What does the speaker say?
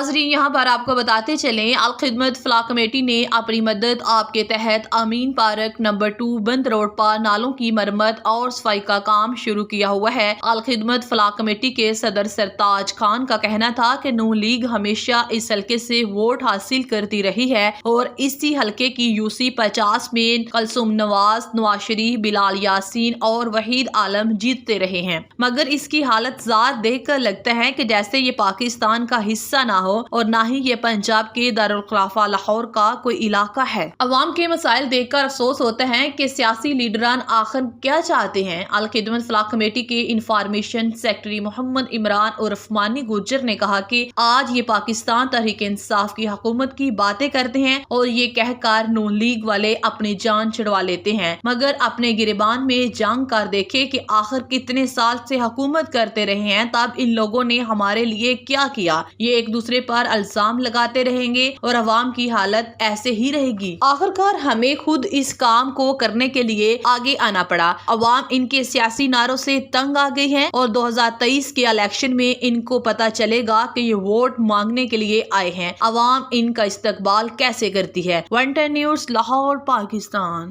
नाजरीन, यहाँ पर आपको बताते चलें, अल-खिदमत फलाह कमेटी ने अपनी मदद आप के तहत अमीन पार्क नंबर 2 बंद रोड पर नालों की मरम्मत और सफाई का काम शुरू किया हुआ है। अल-खिदमत फलाह कमेटी के सदर सरताज खान का कहना था कि नून लीग हमेशा इस हल्के से वोट हासिल करती रही है और इसी हल्के की यूसी 50 में कलसुम नवाज, नवाज शरीफ, बिलाल यासीन और वहीद आलम जीतते रहे हैं, मगर इसकी हालत ज़ात देखकर लगता है कि जैसे ये पाकिस्तान का हिस्सा ना हो और ना ही ये पंजाब के दारुल खिलाफा लाहौर का कोई इलाका है। अवाम के मसाइल देखकर अफसोस होता है कि सियासी लीडरान आखिर क्या चाहते हैं। अल-खिदमत फलाह कमेटी के इंफॉर्मेशन सेक्रेटरी मोहम्मद इमरान उर्फ मानी गुज्जर ने कहा कि आज ये पाकिस्तान तहरीक इंसाफ की हुकूमत की बातें करते हैं और ये कहकर नून लीग वाले अपनी जान छुड़वा लेते हैं, मगर अपने गिरबान में जंग कर देखे कि आखिर कितने साल से हुकूमत करते रहे हैं, तब इन लोगों ने हमारे लिए क्या किया। ये एक दूसरे पर इल्जाम लगाते रहेंगे और अवाम की हालत ऐसे ही रहेगी। आखिरकार हमें खुद इस काम को करने के लिए आगे आना पड़ा। अवाम इनके सियासी नारों से तंग आ गई है और 2023 के इलेक्शन में इनको पता चलेगा कि ये वोट मांगने के लिए आए हैं। अवाम इनका इस्तकबाल कैसे करती है। 110 न्यूज़, लाहौर, पाकिस्तान।